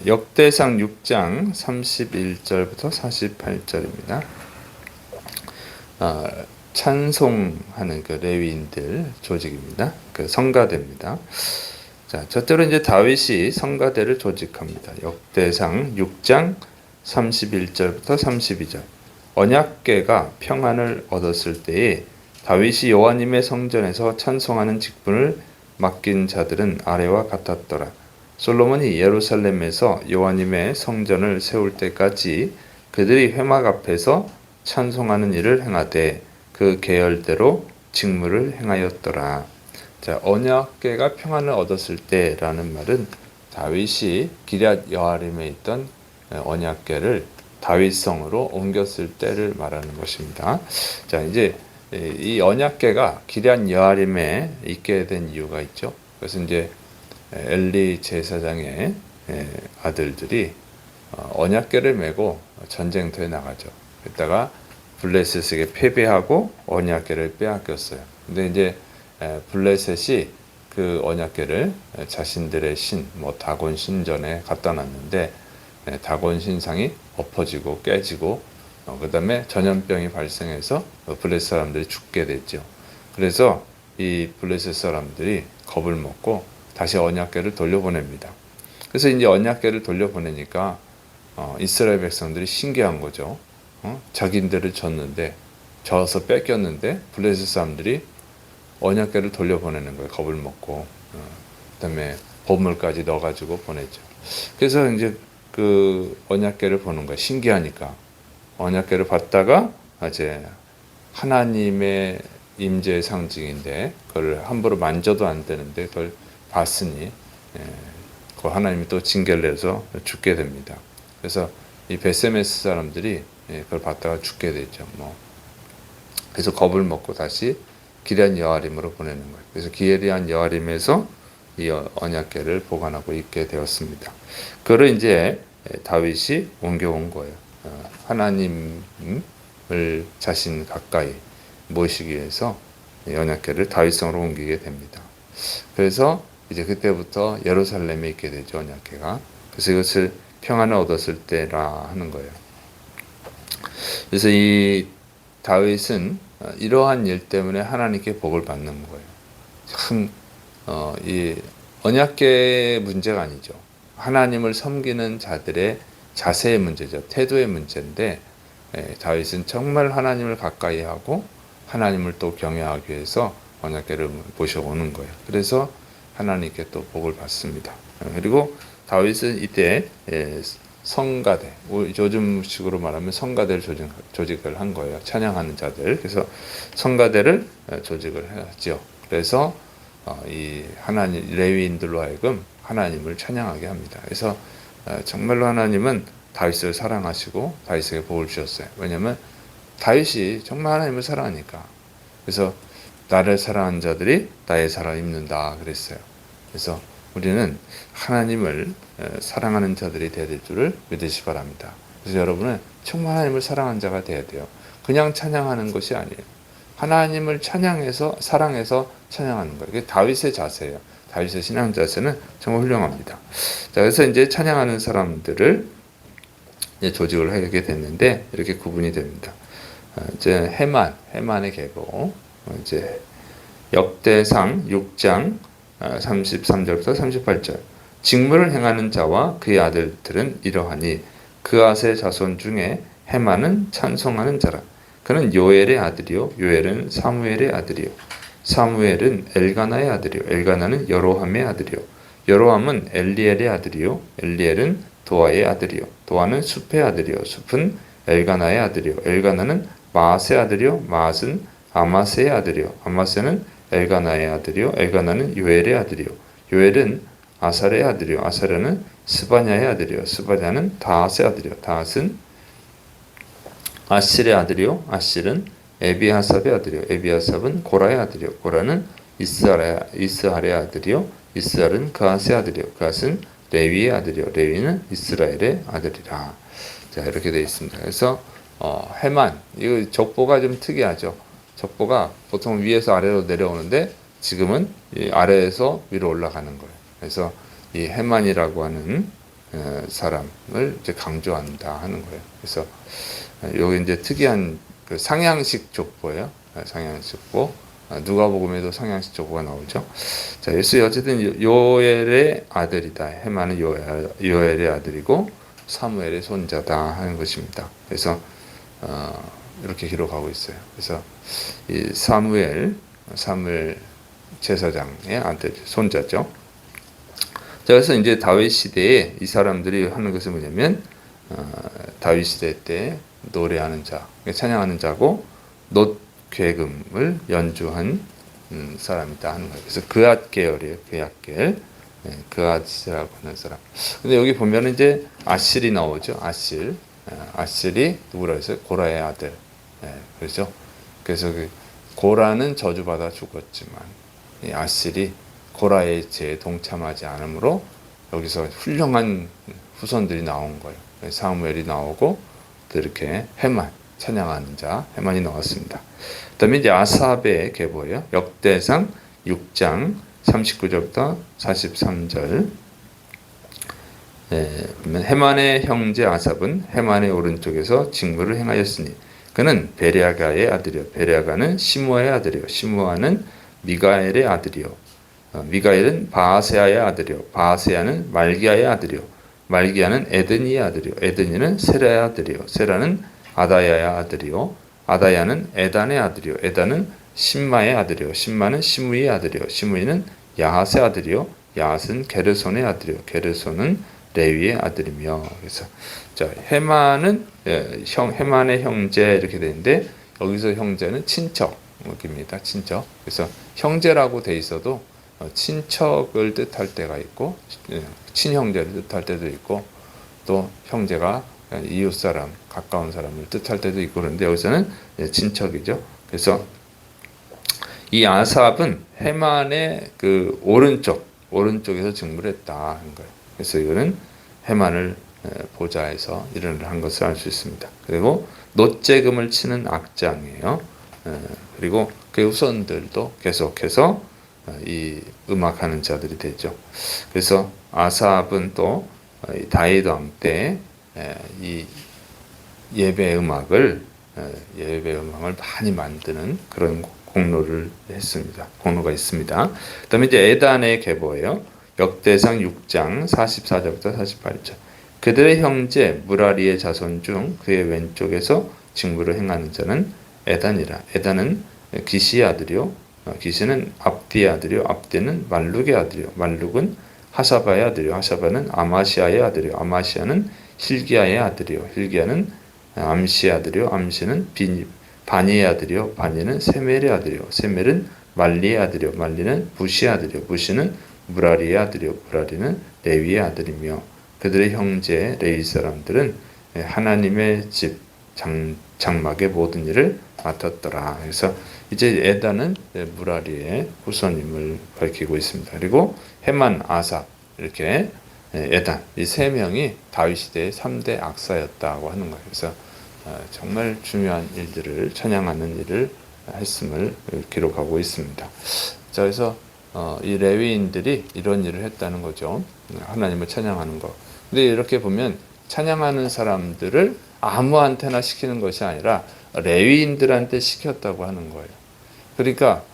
역대상 6장 31절부터 48절입니다. 찬송하는 그 레위인들 조직입니다. 그 성가대입니다. 자, 저때로 이제 다윗이 성가대를 조직합니다. 역대상 6장 31절부터 32절. 언약궤가 평안을 얻었을 때에 다윗이 여호와님의 성전에서 찬송하는 직분을 맡긴 자들은 아래와 같았더라. 솔로몬이 예루살렘에서 여호와님의 성전을 세울 때까지 그들이 회막 앞에서 찬송하는 일을 행하되 그 계열대로 직무를 행하였더라. 자, 언약궤가 평안을 얻었을 때라는 말은 다윗이 기럇 여아림에 있던 언약궤를 다윗성으로 옮겼을 때를 말하는 것입니다. 자, 이제 이 언약궤가 기럇 여아림에 있게 된 이유가 있죠. 그래서 이제 엘리 제사장의 아들들이 언약궤를 메고 전쟁터에 나가죠. 그랬다가 블레셋에게 패배하고 언약궤를 빼앗겼어요. 근데 이제 블레셋이 그 언약궤를 자신들의 신, 다곤 신전에 갖다 놨는데 다곤 신상이 엎어지고 깨지고 그 다음에 전염병이 발생해서 블레셋 사람들이 죽게 됐죠. 그래서 이 블레셋 사람들이 겁을 먹고 다시 언약궤를 돌려보냅니다. 그래서 이제 언약궤를 돌려보내니까 이스라엘 백성들이 신기한 거죠. 자기들을 져서 뺏겼는데 블레셋 사람들이 언약궤를 돌려보내는 거예요. 겁을 먹고. 그다음에 보물까지 넣어가지고 보내죠. 그래서 이제 그 언약궤를 보는 거예요. 신기하니까. 언약궤를 봤다가 이제 하나님의 임재의 상징인데 그걸 함부로 만져도 안 되는데 그걸 봤으니 그 하나님이 또 징계를 내서 죽게 됩니다. 그래서 이 베세메스 사람들이 그걸 봤다가 죽게 되죠. 그래서 겁을 먹고 다시 기럇 여아림으로 보내는 거예요. 그래서 기럇 여아림에서 이 언약궤를 보관하고 있게 되었습니다. 그걸 이제 다윗이 옮겨온 거예요. 하나님을 자신 가까이 모시기 위해서 언약궤를 다윗성으로 옮기게 됩니다. 그래서 이제 그때부터 예루살렘에 있게 되죠, 언약궤가. 그래서 이것을 평안을 얻었을 때라 하는 거예요. 그래서 이 다윗은 이러한 일 때문에 하나님께 복을 받는 거예요. 참, 이 언약궤의 문제가 아니죠. 하나님을 섬기는 자들의 자세의 문제죠. 태도의 문제인데 다윗은 정말 하나님을 가까이 하고 하나님을 또 경외하기 위해서 언약궤를 모셔오는 거예요. 그래서 하나님께 또 복을 받습니다. 그리고 다윗은 이때 성가대, 요즘식으로 말하면 성가대를 조직을 한 거예요. 찬양하는 자들. 그래서 성가대를 조직을 했죠. 그래서 이 하나님 레위인들로 하여금 하나님을 찬양하게 합니다. 그래서 정말로 하나님은 다윗을 사랑하시고 다윗에게 복을 주셨어요. 왜냐하면 다윗이 정말 하나님을 사랑하니까. 그래서 나를 사랑하는 자들이 나의 사랑을 입는다 그랬어요. 그래서 우리는 하나님을 사랑하는 자들이 되어야 될 줄을 믿으시 바랍니다. 그래서 여러분은 정말 하나님을 사랑하는 자가 되어야 돼요. 그냥 찬양하는 것이 아니에요. 하나님을 찬양해서 사랑해서 찬양하는 거예요. 그게 다윗의 자세예요. 다윗의 신앙 자세는 정말 훌륭합니다. 자, 그래서 이제 찬양하는 사람들을 이제 조직을 하게 됐는데 이렇게 구분이 됩니다. 이제 해만의 계보, 이제 역대상 6장 33절부터 38절. 직무를 행하는 자와 그의 아들들은 이러하니 그앗의 자손 중에 해만은 찬송하는 자라. 그는 요엘의 아들이요 요엘은 사무엘의 아들이요 사무엘은 엘가나의 아들이요 엘가나는 여로함의 아들이요 여로함은 엘리엘의 아들이요 엘리엘은 도아의 아들이요 도아는 숲의 아들이요 숲은 엘가나의 아들이요 엘가나는 마앗의 아들이요 마앗은 아마스의 아들이요 아마스는 엘가나의 아들이요 엘가나는 요엘의 아들이요 요엘은 아살의 아들이요 아살은 스바냐의 아들이요 스바냐는 다앗의 아들이요 다앗은 아실의 아들이요 아실은 에비아삽의 아들이요 에비아삽은 고라의 아들이요 고라는 이스할의 아들이요 이스할은 그앗의 아들이요 그앗은 레위의 아들이요 레위는 이스라엘의 아들이라. 자, 이렇게 되어 있습니다. 그래서 해만, 이거 족보가 좀 특이하죠. 족보가 보통 위에서 아래로 내려오는데 지금은 아래에서 위로 올라가는 거예요. 그래서 이 해만이라고 하는 사람을 이제 강조한다 하는 거예요. 그래서 여기 이제 특이한 그 상향식 족보예요. 상향식 족보. 누가복음에도 상향식 족보가 나오죠. 자, 예수 어쨌든 요엘의 아들이다. 헤만은 요엘의 아들이고 사무엘의 손자다 하는 것입니다. 그래서 이렇게 기록하고 있어요. 그래서 이 사무엘 제사장의 아들 손자죠. 자, 그래서 이제 다윗 시대에 이 사람들이 하는 것은 뭐냐면 다윗 시대 때 노래하는 자, 찬양하는 자고 놋괴금을 연주한 사람이다 하는 거예요. 그래서 그앗 계열이에요. 그앗 계열. 그앗이라고 하는 사람. 근데 여기 보면은 이제 아실이 나오죠. 아실이 누구라 해서 고라의 아들. 그렇죠. 그래서 그 고라는 저주받아 죽었지만 이 아실이 고라의 죄에 동참하지 않으므로 여기서 훌륭한 후손들이 나온 거예요. 사무엘이 나오고 또 이렇게 헤만 찬양하는 자 헤만이 나왔습니다. 그다음에 이제 아삽의 계보예요. 역대상 6장 39절부터 43절. 보면 헤만의 형제 아삽은 헤만의 오른쪽에서 직무를 행하였으니 그는 베랴가의 아들이요 베랴가는 시므아의 아들이요 시므아는 미가엘의 아들이요 미가엘은 바아세아의 아들이요 바아세아는 말기야의 아들이요 말기야는 에드니의 아들이요 에드니는 세라의 아들이요 세라는 아다야의 아들이요 아다야는 에단의 아들이요 에단은 심마의 아들이요 심마는 시므이의 아들이요 시므이는 야핫의 아들이요 야핫은 게르손의 아들이요 게르손은 레위의 아들이며. 그래서 자 헤만은 헤만의 형제 이렇게 되는데 여기서 형제는 친척입니다. 친척. 그래서 형제라고 돼 있어도 친척을 뜻할 때가 있고 친형제를 뜻할 때도 있고 또 형제가 이웃 사람 가까운 사람을 뜻할 때도 있고 그런데 여기서는 친척이죠. 그래서 이 아삽은 헤만의 그 오른쪽에서 직무를 했다 하는 거예요. 그래서 이거는 헤만을 보좌에서 일을 한 것을 알 수 있습니다. 그리고 놋재금을 치는 악장이에요. 그리고 그 후손들도 계속해서 이 음악하는 자들이 되죠. 그래서 아삽은 또 다윗 왕 때 이 예배 음악을 많이 만드는 그런 공로가 있습니다. 그다음에 이제 에단의 계보예요. 역대상 6장 44절부터 48절. 그들의 형제 무라리의 자손 중 그의 왼쪽에서 직무를 행하는 자는 에단이라. 에단은 기시의 아들이요. 기시는 압디의 아들이요. 압디는 말룩의 아들이요. 말룩은 하사바의 아들이요. 하사바는 아마시아의 아들이요. 아마시아는 hil기야의 아들이요. hil기야는 암시의 아들이요. 암시는 바니의 아들이요. 바니는 세멜의 아들이요. 세멜은 말리의 아들이요. 말리는 부시의 아들이요. 부시는 무라리의 아들이요. 무라리는 레위의 아들이며 그들의 형제 레위 사람들은 하나님의 집 장막의 모든 일을 맡았더라. 그래서 이제 에단은 무라리의 후손임을 밝히고 있습니다. 그리고 헤만, 아삽 이렇게 에단 이 세 명이 다윗 시대의 3대 악사였다고 하는 거예요. 그래서 정말 중요한 일들을 찬양하는 일을 했음을 기록하고 있습니다. 자, 그래서 이 레위인들이 이런 일을 했다는 거죠. 하나님을 찬양하는 거. 근데 이렇게 보면 찬양하는 사람들을 아무한테나 시키는 것이 아니라 레위인들한테 시켰다고 하는 거예요. 그러니까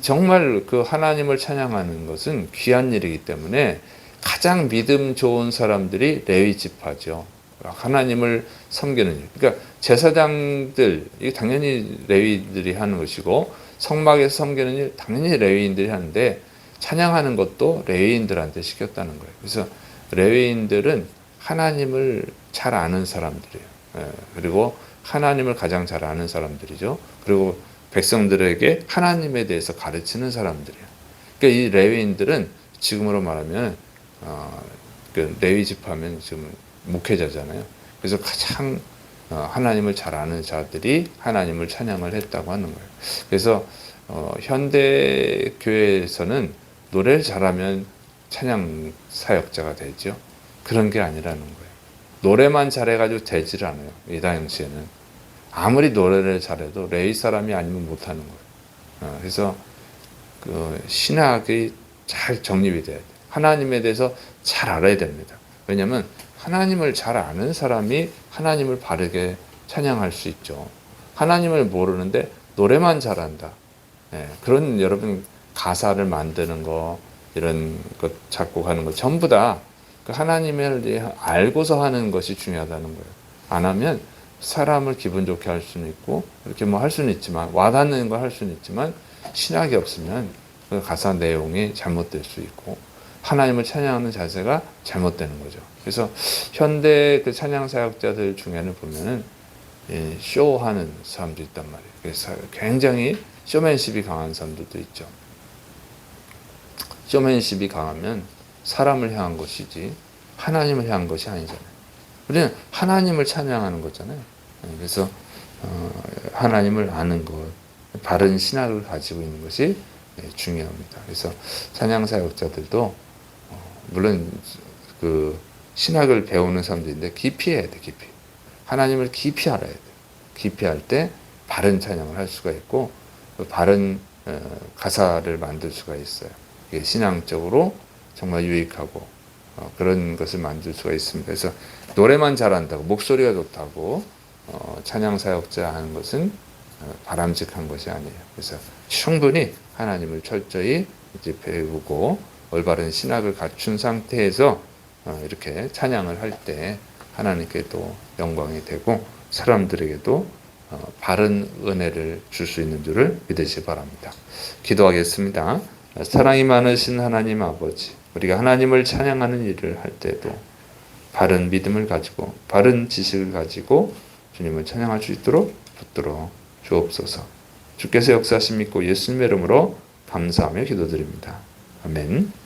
정말 그 하나님을 찬양하는 것은 귀한 일이기 때문에 가장 믿음 좋은 사람들이 레위 지파죠. 하나님을 섬기는 일. 그러니까 제사장들, 이게 당연히 레위인들이 하는 것이고 성막에서 섬기는 일 당연히 레위인들이 하는데 찬양하는 것도 레위인들한테 시켰다는 거예요. 그래서 레위인들은 하나님을 잘 아는 사람들이에요. 그리고 하나님을 가장 잘 아는 사람들이죠. 그리고 백성들에게 하나님에 대해서 가르치는 사람들이에요. 그러니까 이 레위인들은 지금으로 말하면 그 레위 지파면 지금 목회자잖아요. 그래서 가장 하나님을 잘 아는 자들이 하나님을 찬양을 했다고 하는 거예요. 그래서 현대 교회에서는 노래를 잘하면 찬양 사역자가 되죠. 그런 게 아니라는 거예요. 노래만 잘해가지고 되질 않아요. 이 당시에는 아무리 노래를 잘해도 레위 사람이 아니면 못하는 거예요. 그래서 그 신학이 잘 정립이 돼야 돼요. 하나님에 대해서 잘 알아야 됩니다. 왜냐하면 하나님을 잘 아는 사람이 하나님을 바르게 찬양할 수 있죠. 하나님을 모르는데 노래만 잘한다. 그런 여러분 가사를 만드는 거 이런 것 작곡하는 거 전부 다 하나님을 알고서 하는 것이 중요하다는 거예요. 안 하면 사람을 기분 좋게 할 수는 있고 이렇게 뭐 할 수는 있지만 와닿는 거 할 수는 있지만 신학이 없으면 그 가사 내용이 잘못될 수 있고 하나님을 찬양하는 자세가 잘못되는 거죠. 그래서 현대 그 찬양 사역자들 중에는 보면은 쇼하는 사람도 있단 말이에요. 그래서 굉장히 쇼맨십이 강한 사람들도 있죠. 쇼맨십이 강하면 사람을 향한 것이지 하나님을 향한 것이 아니잖아요. 우리는 하나님을 찬양하는 거잖아요. 그래서 하나님을 아는 것, 바른 신학을 가지고 있는 것이 중요합니다. 그래서 찬양 사역자들도 물론 그 신학을 배우는 사람들인데 깊이 해야 돼. 깊이. 하나님을 깊이 알아야 돼. 깊이 할 때 바른 찬양을 할 수가 있고 바른 가사를 만들 수가 있어요. 이게 신앙적으로 정말 유익하고 그런 것을 만들 수가 있습니다. 그래서 노래만 잘한다고 목소리가 좋다고 찬양 사역자 하는 것은 바람직한 것이 아니에요. 그래서 충분히 하나님을 철저히 이제 배우고 올바른 신학을 갖춘 상태에서 이렇게 찬양을 할 때 하나님께도 영광이 되고 사람들에게도 바른 은혜를 줄 수 있는 줄을 믿으시기 바랍니다. 기도하겠습니다. 사랑이 많으신 하나님 아버지, 우리가 하나님을 찬양하는 일을 할 때도 바른 믿음을 가지고 바른 지식을 가지고 주님을 찬양할 수 있도록 붙들어 주옵소서. 주께서 역사하심 믿고 예수님의 이름으로 감사하며 기도드립니다. 아멘.